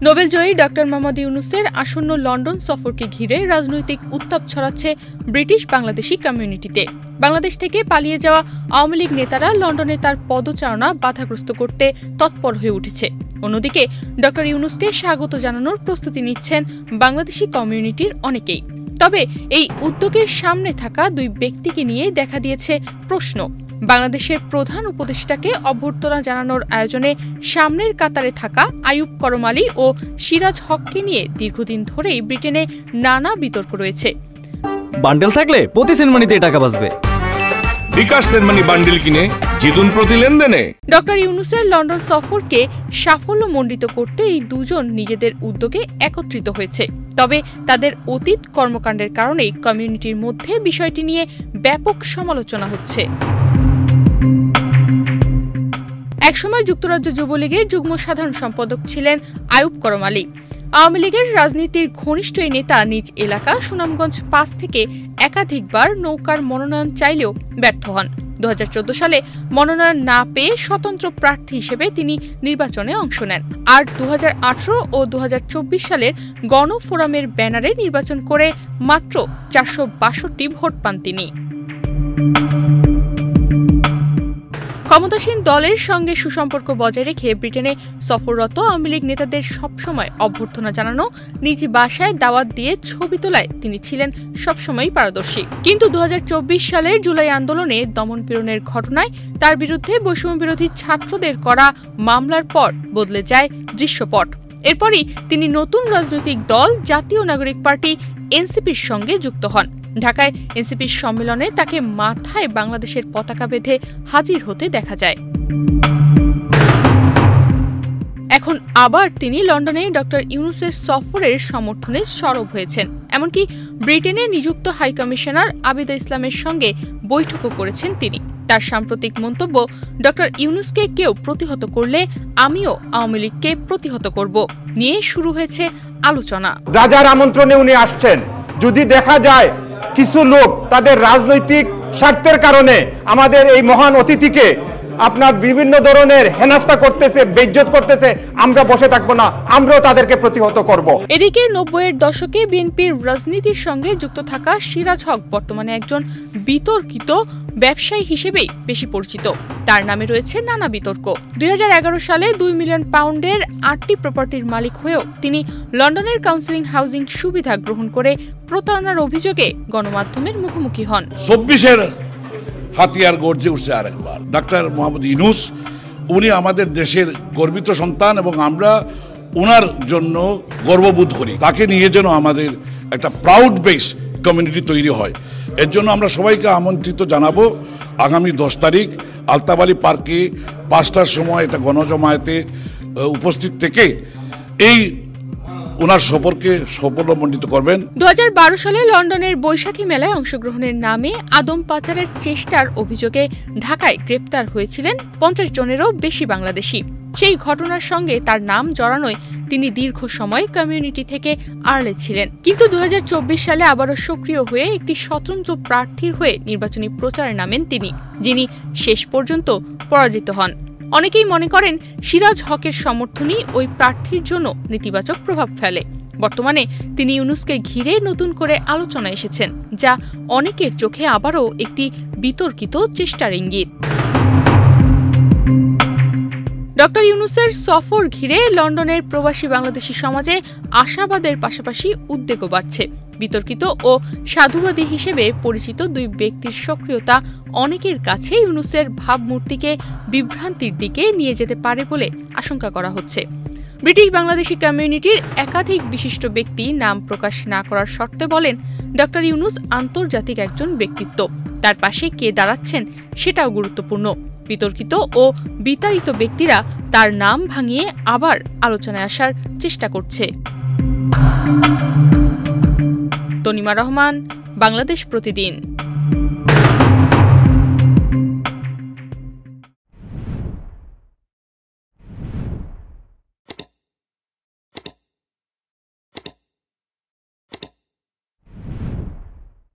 নোবেলজয়ী doctor Mohammad ইউনূসের আসন্ন London সফরকে ঘিরে রাজনৈতিক উত্তাপ ছড়াচ্ছে ব্রিটিশ বাংলাদেশি কমিউনিটিতে। বাংলাদেশ থেকে পালিয়ে যাওয়া আওয়ামী লীগ নেতারা লন্ডনে তার পদচারণা বাধাগ্রস্ত করতে তৎপর হয়ে উঠেছে। অন্যদিকে ডক্টর ইউনূসকে স্বাগত জানানোর প্রস্তুতি নিচ্ছেন বাংলাদেশি কমিউনিটির অনেকেই। তবে এই উদ্যোগের সামনে থাকা দুই ব্যক্তিকে নিয়ে দেখা দিয়েছে প্রশ্ন। বাংলাদেশের প্রধান উপদেষ্টাকে অভ্যর্থনা জানানোর আয়োজনে সামনের কাতারে থাকা আইয়ুব করম আলী ও সিরাজ হককে নিয়ে দীর্ঘদিন ধরেই ব্রিটেনে নানা বিতর্ক রয়েছে। বান্ডেল থাকলে প্রতি সেনমানিতে টাকা বাঁচবে। বিকাশ সেনমানি বান্ডেল কিনে জিতুন প্রতি লেনদেনে। ডক্টর ইউনূসের লন্ডন সফরকে সাফল্যমণ্ডিত করতে এই দুজন নিজেদের উদ্যোগে একত্রিত হয়েছে। তবে তাদের অতীত কর্মকাণ্ডের কারণেই কমিউনিটির মধ্যে বিষয়টি নিয়ে ব্যাপক সমালোচনা হচ্ছে। একসময় যুক্তরাজ্য যুবলীগের যুগ্ম সাধারণ সম্পাদক ছিলেন আইয়ুব করম আলী। আওয়ামী লীগের রাজনীতির ঘনিষ্ঠ এই নেতা নিজ এলাকা সুনামগঞ্জ ৫ থেকে একাধিকবার নৌকার মনোনয়ন চাইলেও ব্যর্থ হন। ২০১৪ সালে মনোনয়ন না পেয়ে স্বতন্ত্র প্রার্থী হিসেবে তিনি নির্বাচনে অংশ নেন। আর ২০১৮ ও ২০২৪ সালের গণফোরামের ব্যানারে নির্বাচন করে মাত্র ৪৬২ ভোট পান তিনি। ক্ষমতাসীন দলের সঙ্গে সুসম্পর্ক বজায় রেখে ব্রিটেনে সফররত আওয়ামী লীগ নেতাদের সবসময় অভ্যর্থনা জানানো, নিজ বাসায় দাওয়াত দিয়ে ছবি তোলায় তিনি ছিলেন সবসময়ই পারদর্শী। কিন্তু ২০২৪ সালের জুলাই আন্দোলনে দমনপীড়নের ঘটনায় তার বিরুদ্ধে বৈষম্যবিরোধী ছাত্রদের করা মামলার পর বদলে যায় দৃশ্যপট। এরপরই তিনি নতুন রাজনৈতিক দল জাতীয় নাগরিক পার্টি এনসিপির সঙ্গে যুক্ত হন। ঢাকায় এনসিপির সম্মেলনে তাকে মাথায় বাংলাদেশের পতাকা বেঁধে হাজির হতে দেখা যায়। এখন আবার তিনি লন্ডনে ডক্টর ইউনূসের সফরের সমর্থনে সরব হয়েছেন। এমনকি ব্রিটেনে নিযুক্ত হাইকমিশনার আবিদা ইসলামের সঙ্গে বৈঠকও করেছেন তিনি। তার সাম্প্রতিক মন্তব্য, ডক্টর ইউনূসকে কেউ প্রতিহত করলে আমিও আওয়ামী লীগকে প্রতিহত করব, নিয়ে শুরু হয়েছে আলোচনা। রাজার আমন্ত্রণে উনি আসছেন। যদি দেখা যায় কিছু লোক তাদের রাজনৈতিক স্বার্থের কারণে আমাদের এই মহান অতিথিকে আপনার বিভিন্ন ধরনের হেনস্থা করতেছে, বেইজ্জত করতেছে, আমরা বসে থাকবো না, আমরাও তাদেরকে প্রতিহত করব। এদিকে ৯০-এর দশকে বিএনপির রাজনীতির সঙ্গে যুক্ত থাকা সিরাজ হক বর্তমানে একজন বিতর্কিত ব্যবসায়ী হিসেবেই বেশি পরিচিত। তার নামে রয়েছে নানা বিতর্ক। ২০১১ সালে ২ মিলিয়ন পাউন্ডের ৮টি প্রপার্টির মালিক হয়েও তিনি লন্ডনের কাউন্সিলিং হাউজিং সুবিধা গ্রহণ করে প্রতারণার অভিযোগে গণমাধ্যমের মুখোমুখি হন। ২৪-এর হাতিয়ার গর্জে উঠছে আরেকবার। ডাক্তার মোহাম্মদ ইউনূস উনি আমাদের দেশের গর্বিত সন্তান এবং আমরা ওনার জন্য গর্ববোধ করি। তাকে নিয়ে যেন আমাদের একটা প্রাউড বেস কমিউনিটি তৈরি হয়, এর জন্য আমরা সবাইকে আমন্ত্রিত জানাবো আগামী ১০ তারিখ আলতাফ আলী পার্কে ৫টার সময় একটা গণজমায়েতে উপস্থিত থেকে এই ওনার সফরকে সফলমণ্ডিত করবেন। ২০১২ সালে লন্ডনের বৈশাখী মেলায় অংশগ্রহণের নামে আদম পাচারের চেষ্টার অভিযোগে ঢাকায় গ্রেপ্তার হয়েছিলেন ৫০ জনেরও বেশি বাংলাদেশি। সেই ঘটনার সঙ্গে তার নাম জড়ানোয় তিনি দীর্ঘ সময় কমিউনিটি থেকে আড়ালে ছিলেন। কিন্তু ২০২৪ সালে আবারও সক্রিয় হয়ে একটি স্বতন্ত্র প্রার্থীর হয়ে নির্বাচনী প্রচারে নামেন তিনি, যিনি শেষ পর্যন্ত পরাজিত হন। অনেকেই মনে করেন সিরাজ হকের সমর্থনই ওই প্রার্থীর জন্য নেতিবাচক প্রভাব ফেলে। বর্তমানে তিনি ইউনূসকে ঘিরে নতুন করে আলোচনা এসেছেন, যা অনেকের চোখে আবারও একটি বিতর্কিত চেষ্টার ইঙ্গিত। ডক্টর ইউনূসের সফর ঘিরে লন্ডনের প্রবাসী বাংলাদেশি সমাজে আশাবাদের পাশাপাশি উদ্বেগও বাড়ছে। বিতর্কিত ও সাধুবাদী হিসেবে পরিচিত দুই ব্যক্তির সক্রিয়তা অনেকের কাছে ইউনূসের ভাবমূর্তিকে বিভ্রান্তির দিকে নিয়ে যেতে পারে বলে আশঙ্কা করা হচ্ছে। ব্রিটিশ বাংলাদেশি কমিউনিটির একাধিক বিশিষ্ট ব্যক্তি নাম প্রকাশ না করার শর্তে বলেন, ডক্টর ইউনূস আন্তর্জাতিক একজন ব্যক্তিত্ব, তার পাশে কে দাঁড়াচ্ছেন সেটাও গুরুত্বপূর্ণ। বিতর্কিত ও বিতাড়িত ব্যক্তিরা তার নাম ভাঙিয়ে আবার আলোচনায় আসার চেষ্টা করছে। তনিমা রহমান, বাংলাদেশ প্রতিদিন।